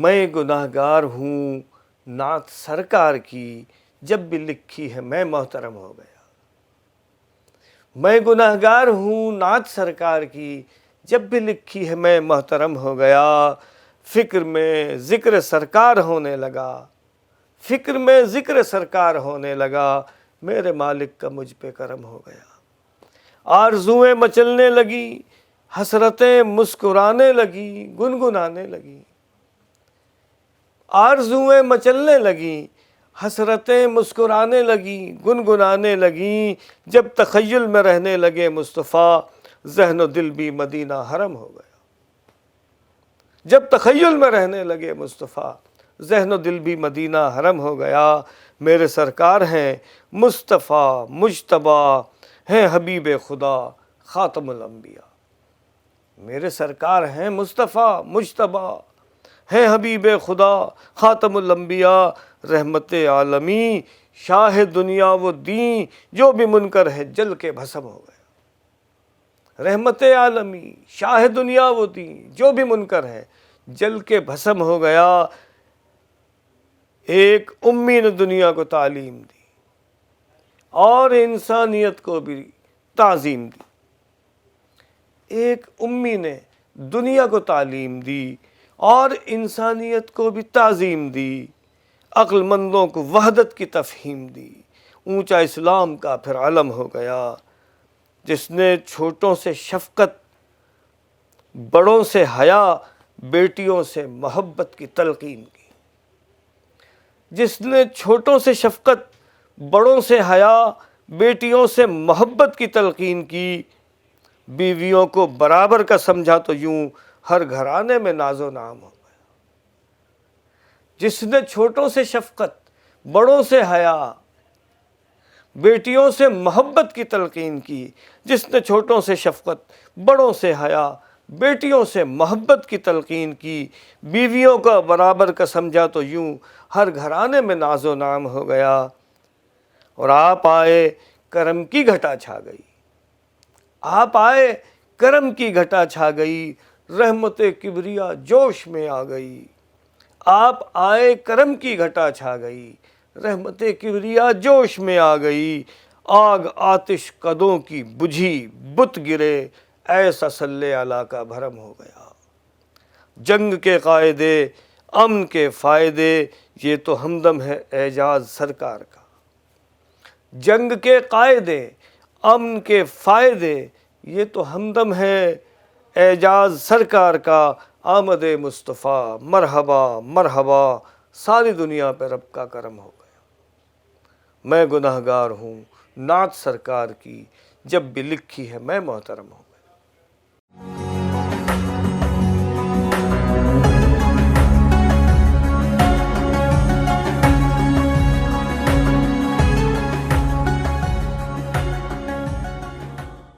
میں گناہگار ہوں نعت سرکار کی، جب بھی لکھی ہے میں محترم ہو گیا۔ میں گناہگار ہوں نعت سرکار کی، جب بھی لکھی ہے میں محترم ہو گیا۔ فکر میں ذکر سرکار ہونے لگا، فکر میں ذکر سرکار ہونے لگا، میرے مالک کا مجھ پہ کرم ہو گیا۔ آرزوئیں مچلنے لگی، حسرتیں مسکرانے لگی، گنگنانے لگی۔ آرزوئیں مچلنے لگیں، حسرتیں مسکرانے لگیں، گنگنانے لگیں، جب تخیل میں رہنے لگے مصطفیٰ، ذہن و دل بھی مدینہ حرم ہو گیا۔ جب تخیل میں رہنے لگے مصطفیٰ، ذہن و دل بھی مدینہ حرم ہو گیا۔ میرے سرکار ہیں مصطفیٰ مجتبیٰ، ہیں حبیب خدا خاتم الانبیاء۔ میرے سرکار ہیں مصطفیٰ مجتبیٰ، ہیں حبیب خدا خاتم الانبیاء، رحمت عالمی شاہ دنیا و دین، جو بھی منکر ہے جل کے بھسم ہو گیا۔ رحمت عالمی شاہ دنیا و دین، جو بھی منکر ہے جل کے بھسم ہو گیا۔ ایک امی نے دنیا کو تعلیم دی اور انسانیت کو بھی تعظیم دی۔ ایک امی نے دنیا کو تعلیم دی اور انسانیت کو بھی تعظیم دی، عقل مندوں کو وحدت کی تفہیم دی، اونچا اسلام کا پھر علم ہو گیا۔ جس نے چھوٹوں سے شفقت، بڑوں سے حیا، بیٹیوں سے محبت کی تلقین کی۔ جس نے چھوٹوں سے شفقت، بڑوں سے حیا، بیٹیوں سے محبت کی تلقین کی، بیویوں کو برابر کا سمجھا تو یوں ہر گھرانے میں ناز و نام ہو گیا۔ جس نے چھوٹوں سے شفقت، بڑوں سے حیا، بیٹیوں سے محبت کی تلقین کی، جس نے چھوٹوں سے شفقت، بڑوں سے حیا، بیٹیوں سے محبت کی تلقین کی، بیویوں کا برابر کا سمجھا تو یوں ہر گھرانے میں ناز و نام ہو گیا۔ اور آپ آئے کرم کی گھٹا چھا گئی، آپ آئے کرم کی گھٹا چھا گئی، رحمت کبریا جوش میں آ گئی۔ آپ آئے کرم کی گھٹا چھا گئی، رحمت کبریا جوش میں آ گئی۔ آگ آتش قدوں کی بجھی، بت گرے، ایسا صلی اللہ کا بھرم ہو گیا۔ جنگ کے قاعدے، امن کے فائدے، یہ تو ہمدم ہے اعجاز سرکار کا۔ جنگ کے قاعدے، امن کے فائدے، یہ تو ہمدم ہے اعجاز سرکار کا۔ آمد مصطفیٰ مرحبا مرحبا، ساری دنیا پہ رب کا کرم ہو گیا۔ میں گناہگار ہوں نعت سرکار کی، جب بھی لکھی ہے میں محترم ہوں۔